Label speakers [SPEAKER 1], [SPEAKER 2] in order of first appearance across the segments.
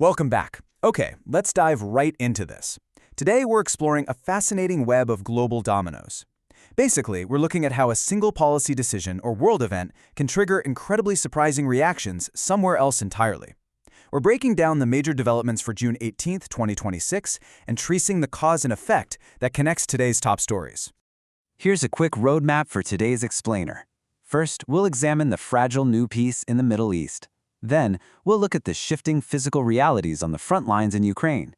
[SPEAKER 1] Welcome back. Okay, let's dive right into this. Today we're exploring a fascinating web of global dominoes. Basically, we're looking at how a single policy decision or world event can trigger incredibly surprising reactions somewhere else entirely. We're breaking down the major developments for June 18, 2026, and tracing the cause and effect that connects today's top stories.
[SPEAKER 2] Here's a quick roadmap for today's explainer. First, we'll examine the fragile new peace in the Middle East. Then, we'll look at the shifting physical realities on the front lines in Ukraine.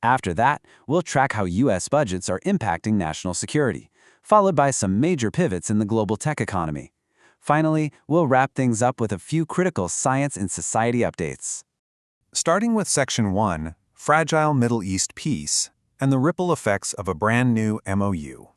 [SPEAKER 2] After that, we'll track how U.S. budgets are impacting national security, followed by some major pivots in the global tech economy. Finally, we'll wrap things up with a few critical science and society updates.
[SPEAKER 3] Starting with Section 1, Fragile Middle East Peace, and the ripple effects of a brand new MOU.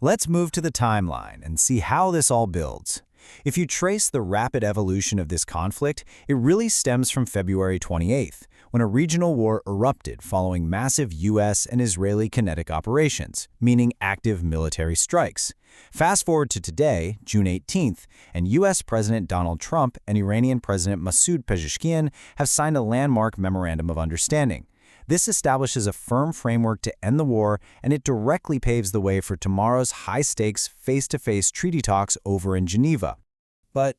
[SPEAKER 4] Let's move to the timeline and see how this all builds. If you trace the rapid evolution of this conflict, it really stems from February 28th, when a regional war erupted following massive U.S. and Israeli kinetic operations, meaning active military strikes. Fast forward to today, June 18th, and U.S. President Donald Trump and Iranian President Masoud Pezeshkian have signed a landmark memorandum of understanding. This establishes a firm framework to end the war, and it directly paves the way for tomorrow's high-stakes, face-to-face treaty talks over in Geneva.
[SPEAKER 3] But,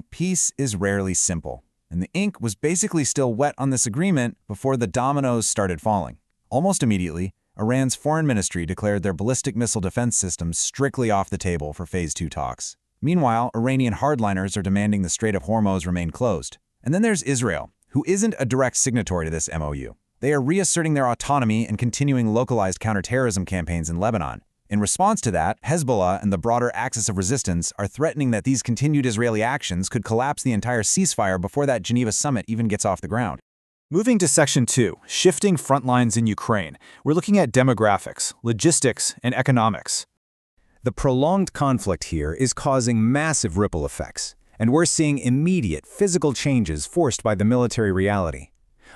[SPEAKER 3] peace is rarely simple, and the ink was basically still wet on this agreement before the dominoes started falling. Almost immediately, Iran's foreign ministry declared their ballistic missile defense systems strictly off the table for Phase 2 talks. Meanwhile, Iranian hardliners are demanding the Strait of Hormuz remain closed. And then there's Israel, who isn't a direct signatory to this MOU. They are reasserting their autonomy and continuing localized counterterrorism campaigns in Lebanon. In response to that, Hezbollah and the broader axis of resistance are threatening that these continued Israeli actions could collapse the entire ceasefire before that Geneva summit even gets off the ground.
[SPEAKER 1] Moving to Section 2, Shifting Frontlines in Ukraine, we're looking at demographics, logistics, and economics.
[SPEAKER 4] The prolonged conflict here is causing massive ripple effects, and we're seeing immediate physical changes forced by the military reality.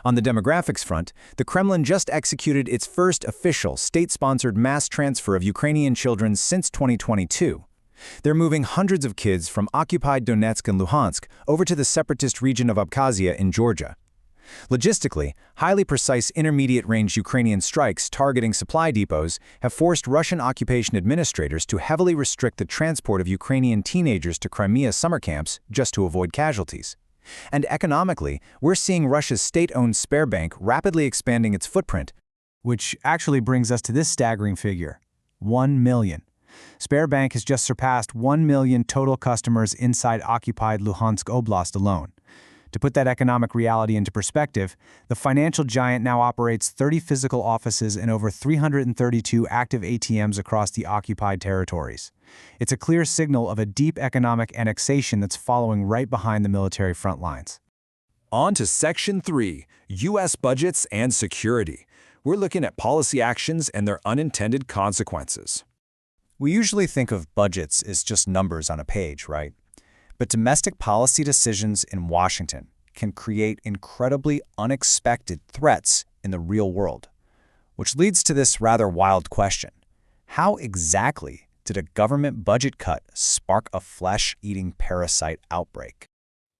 [SPEAKER 4] On the demographics front, the Kremlin just executed its first official state-sponsored mass transfer of Ukrainian children since 2022. They're moving hundreds of kids from occupied Donetsk and Luhansk over to the separatist region of Abkhazia in Georgia. Logistically, highly precise intermediate-range Ukrainian strikes targeting supply depots have forced Russian occupation administrators to heavily restrict the transport of Ukrainian teenagers to Crimea summer camps just to avoid casualties. And economically, we're seeing Russia's state-owned Sberbank rapidly expanding its footprint,
[SPEAKER 1] Which actually brings us to this staggering figure, 1 million. Sberbank has just surpassed 1 million total customers inside occupied Luhansk Oblast alone. To put that economic reality into perspective, the financial giant now operates 30 physical offices and over 332 active ATMs across the occupied territories. It's a clear signal of a deep economic annexation that's following right behind the military front lines.
[SPEAKER 5] On to Section 3, U.S. Budgets and Security. We're looking at policy actions and their unintended consequences.
[SPEAKER 4] We usually think of budgets as just numbers on a page, right? But domestic policy decisions in Washington can create incredibly unexpected threats in the real world. Which leads to this rather wild question. How exactly did a government budget cut spark a flesh-eating parasite outbreak?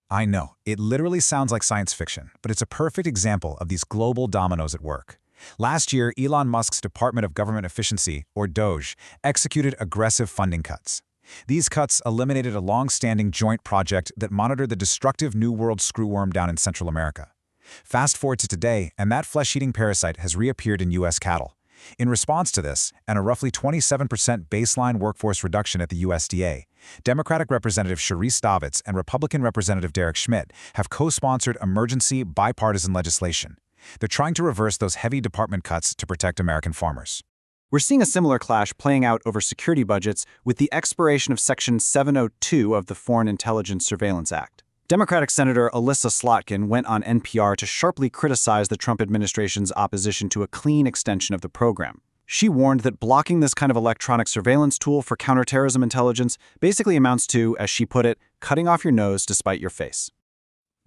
[SPEAKER 3] I know, it literally sounds like science fiction, but it's a perfect example of these global dominoes at work. Last year, Elon Musk's Department of Government Efficiency, or DOGE, executed aggressive funding cuts. These cuts eliminated a long-standing joint project that monitored the destructive New World screwworm down in Central America. Fast forward to today, and that flesh-eating parasite has reappeared in U.S. cattle. In response to this, and a roughly 27% baseline workforce reduction at the USDA, Democratic Representative Sharice Davids and Republican Representative Derek Schmidt have co-sponsored emergency bipartisan legislation. They're trying to reverse those heavy department cuts to protect American farmers.
[SPEAKER 1] We're seeing a similar clash playing out over security budgets with the expiration of Section 702 of the Foreign Intelligence Surveillance Act. Democratic Senator Alyssa Slotkin went on NPR to sharply criticize the Trump administration's opposition to a clean extension of the program. She warned that blocking this kind of electronic surveillance tool for counterterrorism intelligence basically amounts to, as she put it, cutting off your nose to spite your face.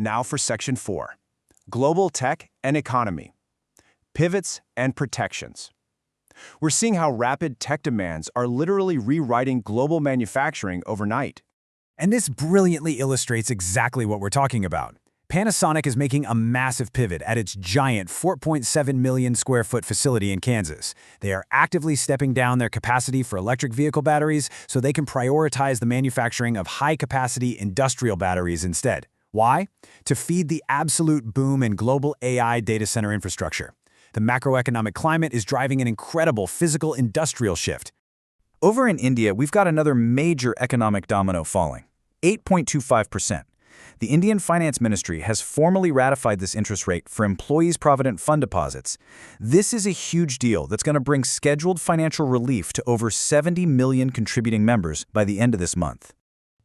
[SPEAKER 5] Now for Section 4, Global Tech and Economy. Pivots and Protections. We're seeing how rapid tech demands are literally rewriting global manufacturing overnight.
[SPEAKER 1] And this brilliantly illustrates exactly what we're talking about.
[SPEAKER 4] Panasonic is making a massive pivot at its giant 4.7 million square foot facility in Kansas. They are actively stepping down their capacity for electric vehicle batteries so they can prioritize the manufacturing of high-capacity industrial batteries instead. Why? To feed the absolute boom in global AI data center infrastructure. The macroeconomic climate is driving an incredible physical industrial shift.
[SPEAKER 3] Over in India, we've got another major economic domino falling, 8.25%. The Indian Finance Ministry has formally ratified this interest rate for employees' provident fund deposits. This is a huge deal that's going to bring scheduled financial relief to over 70 million contributing members by the end of this month.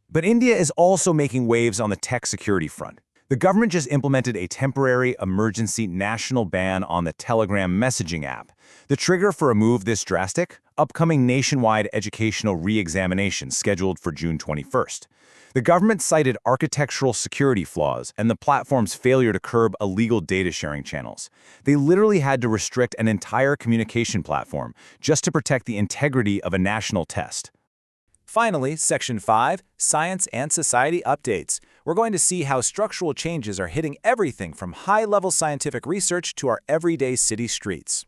[SPEAKER 5] But India is also making waves on the tech security front. The government just implemented a temporary emergency national ban on the Telegram messaging app. The trigger for a move this drastic? Upcoming nationwide educational re-examination scheduled for June 21st. The government cited architectural security flaws and the platform's failure to curb illegal data sharing channels. They literally had to restrict an entire communication platform just to protect the integrity of a national test.
[SPEAKER 2] Finally, Section 5, Science and Society Updates. We're going to see how structural changes are hitting everything from high-level scientific research to our everyday city streets.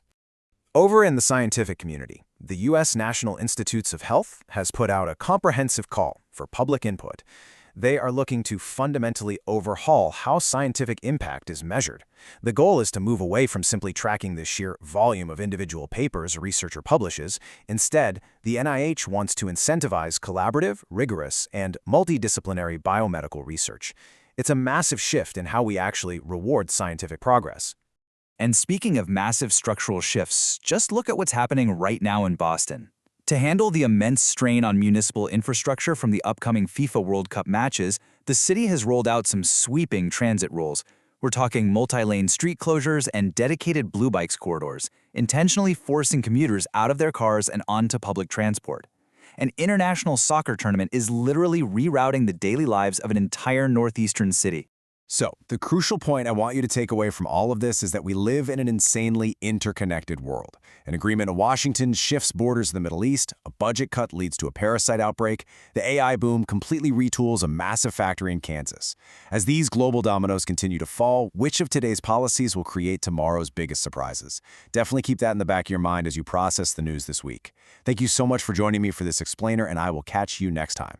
[SPEAKER 5] Over in the scientific community, the U.S. National Institutes of Health has put out a comprehensive call for public input. They are looking to fundamentally overhaul how scientific impact is measured. The goal is to move away from simply tracking the sheer volume of individual papers a researcher publishes. Instead, the NIH wants to incentivize collaborative, rigorous, and multidisciplinary biomedical research. It's a massive shift in how we actually reward scientific progress.
[SPEAKER 2] And speaking of massive structural shifts, just look at what's happening right now in Boston. To handle the immense strain on municipal infrastructure from the upcoming FIFA World Cup matches, the city has rolled out some sweeping transit rules. We're talking multi-lane street closures and dedicated blue bikes corridors, intentionally forcing commuters out of their cars and onto public transport. An international soccer tournament is literally rerouting the daily lives of an entire northeastern city.
[SPEAKER 5] So, the crucial point I want you to take away from all of this is that we live in an insanely interconnected world. An agreement in Washington shifts borders in the Middle East, a budget cut leads to a parasite outbreak, the AI boom completely retools a massive factory in Kansas. As these global dominoes continue to fall, which of today's policies will create tomorrow's biggest surprises? Definitely keep that in the back of your mind as you process the news this week. Thank you so much for joining me for this explainer, and I will catch you next time.